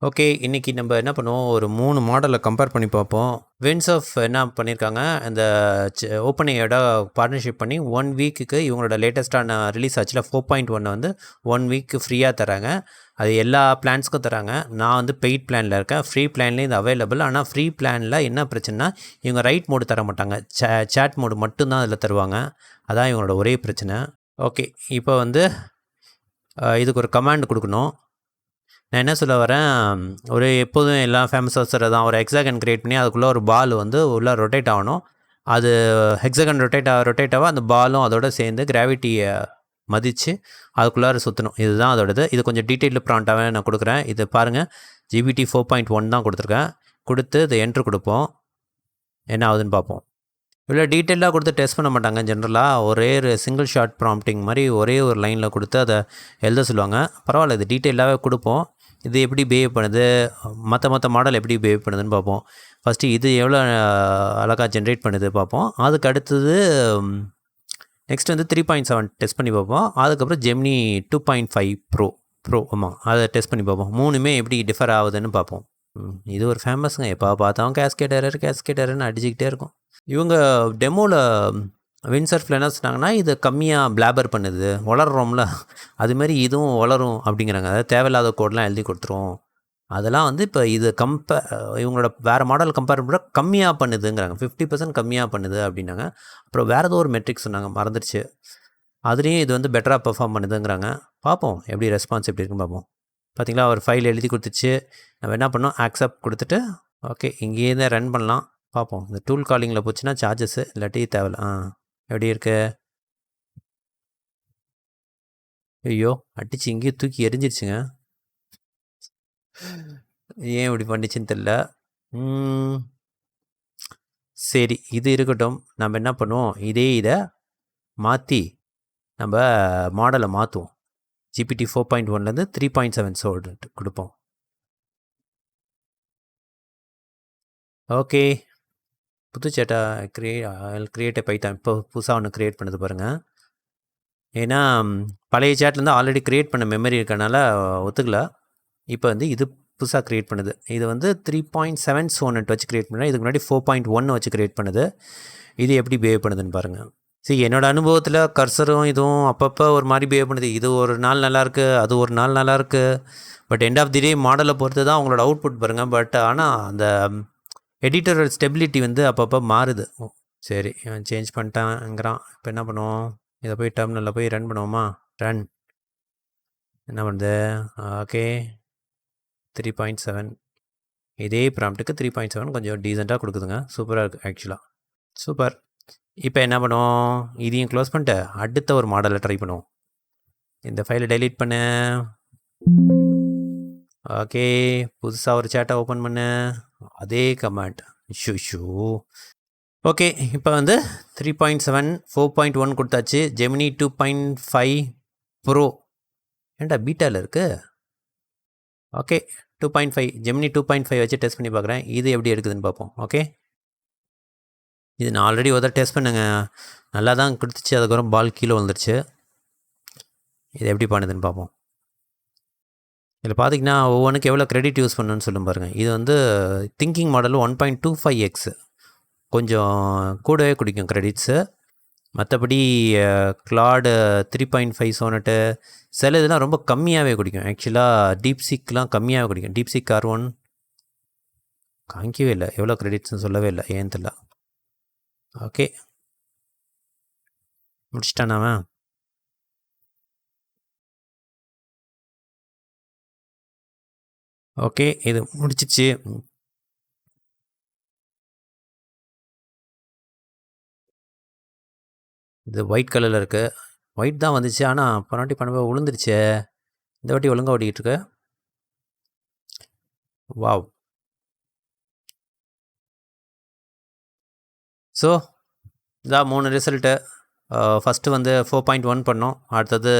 Okay. இன்னைக்கு நம்ம என்ன பண்ணுவோம், ஒரு 3 மாடலை கம்பேர் பண்ணி பார்ப்போம். வின்சாஃப் என்ன பண்ணியிருக்காங்க, இந்த ஓப்பன்ஏஐயோட பார்ட்னர்ஷிப் பண்ணி 1 வீக்குக்கு இவங்களோட லேட்டஸ்ட்டான ரிலீஸ் ஆச்சுல 4.1 வந்து 1 வீக் ஃப்ரீயாக தராங்க. அது எல்லா பிளான்ஸ்க்கும் தராங்க. நான் வந்து பெய்ட் பிளானில் இருக்கேன். ஃப்ரீ பிளான்லேயும் இது அவைலபிள். ஆனால் ஃப்ரீ பிளானில் என்ன பிரச்சனைனா, இவங்க ரைட் மோடு தர மாட்டாங்க. சேட் மோடு மட்டும்தான் அதில் தருவாங்க. அதான் இவங்களோட ஒரே பிரச்சனை. ஓகே, இப்போ வந்து இதுக்கு ஒரு கமாண்ட் கொடுக்கணும். நான் என்ன சொல்ல வரேன், ஒரு எப்போதும் எல்லாம் ஃபேமஸ் ஆசரை தான். ஒரு ஹெக்ஸாகன் கிரியேட் பண்ணி அதுக்குள்ளே ஒரு பால் வந்து உள்ளே ரொட்டேட் ஆகணும். அது ஹெக்ஸாகன் ரொட்டேட் ஆக அந்த பாலும் அதோட சேர்ந்து கிராவிட்டியை மதித்து அதுக்குள்ளார சுற்றணும். இதுதான் அதோடது. இது கொஞ்சம் டீட்டெயில்டு ப்ராண்ட்டாகவே நான் கொடுக்குறேன். இது பாருங்கள், GPT 4.1 தான் கொடுத்துருக்கேன். கொடுத்து இதை என்ட்ரு கொடுப்போம். என்ன ஆகுதுன்னு பார்ப்போம். இவ்வளோ டீட்டெயிலாக கொடுத்து டெஸ்ட் பண்ண மாட்டாங்க. ஜென்ரலாக ஒரே ஒரு சிங்கிள் ஷாட் ப்ராம்ப்டிங் மாதிரி ஒரே ஒரு லைனில் கொடுத்து அதை எழுத சொல்லுவாங்க. பரவாயில்ல, இது டீட்டெயிலாகவே கொடுப்போம். இது எப்படி பிஹேவ் பண்ணுது, மற்ற மாடல் எப்படி பிஹேவ் பண்ணுதுன்னு பார்ப்போம். ஃபஸ்ட்டு இது எவ்வளோ அழகாக ஜென்ரேட் பண்ணுது பார்ப்போம். அதுக்கு அடுத்தது நெக்ஸ்ட் வந்து 3.7 டெஸ்ட் பண்ணி பார்ப்போம். அதுக்கப்புறம் ஜெமினி 2.5 ப்ரோ ஆமாம், அதை டெஸ்ட் பண்ணி பார்ப்போம். மூணுமே எப்படி டிஃபர் ஆகுதுன்னு பார்ப்போம். இது ஒரு ஃபேமஸுங்க. எப்போ பார்த்தாலும் கேஸ்கேட் எரர்னு அடிச்சுக்கிட்டே இருக்கும். இவங்க டெமோவில் வின்சர்ஃபில் என்ன சொன்னாங்கன்னா, இது கம்மியாக பிளாபர் பண்ணுது, வளர்றோம்ல அதுமாரி இதுவும் வளரும் அப்படிங்கிறாங்க. அதாவது தேவையில்லாத கோடெலாம் எழுதி கொடுத்துரும். அதெல்லாம் வந்து இப்போ இது இவங்களோட வேறு மாடல் கம்பேர் பண்ணுற கம்மியாக பண்ணுதுங்கிறாங்க. 50% கம்மியாக பண்ணுது அப்படின்னாங்க. அப்புறம் வேறு ஏதோ ஒரு மெட்ரிக்ஸ் சொன்னாங்க, மறந்துடுச்சு. அதுலேயும் இது வந்து பெட்டராக பெர்ஃபார்ம் பண்ணுதுங்கிறாங்க. பார்ப்போம் எப்படி ரெஸ்பான்ஸ் எப்படி இருக்குன்னு பார்ப்போம். பார்த்திங்களா, ஒரு ஃபைல் எழுதி கொடுத்துச்சு. நம்ம என்ன பண்ணோம், ஆக்செப்ட் கொடுத்துட்டு ஓகே இங்கேயே தான் ரன் பண்ணலாம். பார்ப்போம். இந்த டூல் காலிங்கில் போச்சுன்னா சார்ஜஸ்ஸு, இல்லாட்டி தேவையில்ல. எப்படி இருக்கு? ஐயோ, அடிச்சு இங்கேயும் தூக்கி எரிஞ்சிருச்சுங்க. ஏன் இப்படி பண்ணிச்சுன்னு தெரில. சரி, இது இருக்கட்டும். நம்ம என்ன பண்ணுவோம், இதை மாற்றி நம்ம மாடலை மாற்றுவோம். GPT 4.1லேருந்து 3.7 சொல்லிட்டு கொடுப்போம். ஓகே, புது சேட்டா கிரியேட் பைத்தான் இப்போ புதுசாக ஒன்று க்ரியேட் பண்ணுது பாருங்கள். ஏன்னா பழைய சேட்லேருந்து ஆல்ரெடி க்ரியேட் பண்ண மெமரி இருக்கனால ஒத்துக்கல. இப்போ வந்து இது புதுசாக க்ரியேட் பண்ணுது. இது வந்து 3.7 சோனட் வச்சு க்ரியேட் பண்ணால், இதுக்கு முன்னாடி 4.1 வச்சு க்ரியேட் பண்ணுது. இது எப்படி பிஹேவ் பண்ணுதுன்னு பாருங்கள். சரி, என்னோடய அனுபவத்தில் கர்சரும் இதுவும் அப்பப்போ ஒரு மாதிரி பிஹேவ் பண்ணுது. இது ஒரு நாள் நல்லாயிருக்கு, அது ஒரு நாள் நல்லாயிருக்கு. பட் எண்ட் ஆஃப் தி டே மாடலை பொறுத்து தான் அவங்களோட அவுட்புட் பாருங்கள். பட் ஆனால் அந்த எடிட்டரோட ஸ்டெபிலிட்டி வந்து அப்பப்போ மாறுது. சரி, சேஞ்ச் பண்ணிட்டாங்கிறான். இப்போ என்ன பண்ணுவோம், இதை போய் டெர்மினலில் போய் ரன் பண்ணுவோமா? ரன் என்ன பண்ணுது? ஓகே, 3.7 இதே ப்ராம்ப்ட்டுக்கு 3.7 கொஞ்சம் டீசெண்டாக கொடுக்குதுங்க. சூப்பராக இருக்குது ஆக்சுவலாக. சூப்பர். இப்போ என்ன பண்ணுவோம், இதையும் க்ளோஸ் பண்ணிட்டு அடுத்த ஒரு மாடலை ட்ரை பண்ணுவோம். இந்த ஃபைலை டெலீட் பண்ணு. ஓகே, புதுசாக ஒரு சேட்டை ஓப்பன் பண்ணு. அதே கமாண்ட். ஷூ ஓகே, இப்போ வந்து 3.7 4.1 கொடுத்தாச்சு. ஜெமினி 2.5 ப்ரோ ஏன்டா பீட்டாவில் இருக்குது? ஓகே, 2.5 ஜெமினி 2.5 வச்சு டெஸ்ட் பண்ணி பார்க்குறேன். இது எப்படி எடுக்குதுன்னு பார்ப்போம். ஓகே, இது நான் ஆல்ரெடி ஒரு டெஸ்ட் பண்ணுங்க, நல்லா தான் கொடுத்துச்சு. அதுக்கப்புறம் பால் கீழே வந்துருச்சு. இது எப்படி பண்ணுதுன்னு பார்ப்போம். இதில் பார்த்திங்கன்னா ஒவ்வொன்றுக்கு எவ்வளோ கிரெடிட் யூஸ் பண்ணணுன்னு சொல்லும் பாருங்கள். இது வந்து திங்கிங் மாடல் 1.25x கொஞ்சம் கூடவே குடிக்கும் கிரெடிட்ஸு. மற்றபடி கிளாடு 3.5 சோனட்டு சில இதெல்லாம் ரொம்ப கம்மியாகவே குடிக்கும். ஆக்சுவலாக டீப்சிக்லாம் கம்மியாகவே குடிக்கும். டீப்சிக் R1 காமிக்கவே இல்லை, எவ்வளோ கிரெடிட்ஸ்னு சொல்லவே இல்லை, ஏன் தெரியல. ஓகே, முடிச்சிட்டானாவன். ஓகே, இது முடிச்சிச்சு. இது ஒயிட் கலரில் இருக்குது. ஒயிட் தான் வந்துச்சு, ஆனால் போன பண்ணவே விழுந்துருச்சு. இந்த வாட்டி ஒழுங்காக ஓடிக்கிட்டுருக்கு. வாவ். ஸோ இதான் 3 ரிசல்ட்டு. ஃபஸ்ட்டு வந்து 4.1 பண்ணோம். அடுத்தது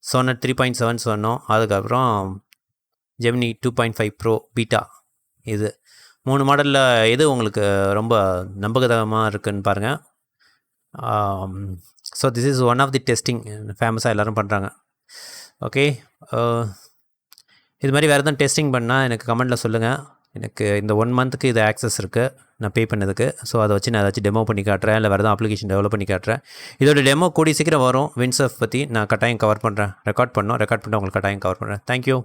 சோனட் 3.7 சொன்னோம். அதுக்கப்புறம் ஜெமினி 2.5 ப்ரோ பீட்டா. இது 3 மாடலில் எது உங்களுக்கு ரொம்ப நம்பகதமாக இருக்குதுன்னு பாருங்கள். So this is one of the testing ஃபேமஸாக எல்லோரும் பண்ணுறாங்க. ஓகே, இது மாதிரி வேறு எதுவும் டெஸ்டிங் பண்ணால் எனக்கு கமெண்ட்டில் சொல்லுங்கள். எனக்கு இந்த 1 மந்த்துக்கு இது ஆக்சஸ் இருக்குது நான் பே பண்ணதுக்கு. ஸோ அதை வச்சு நான் ஏதாச்சும் டெமோ பண்ணி காட்டுறேன், இல்லை வேறு எதாவது அப்ளிகேஷன் டெவலப் பண்ணி காட்டுறேன். இதோட டெமோ கூடிய சீக்கிரம் வரும். விண்ட்சர்ஃப் பற்றி நான் கட்டாயம் கவர் பண்ணுறேன். ரெக்கார்ட் பண்ணிட்டு உங்களுக்கு கட்டாயம் கவர் பண்ணுறேன். தேங்க்யூ.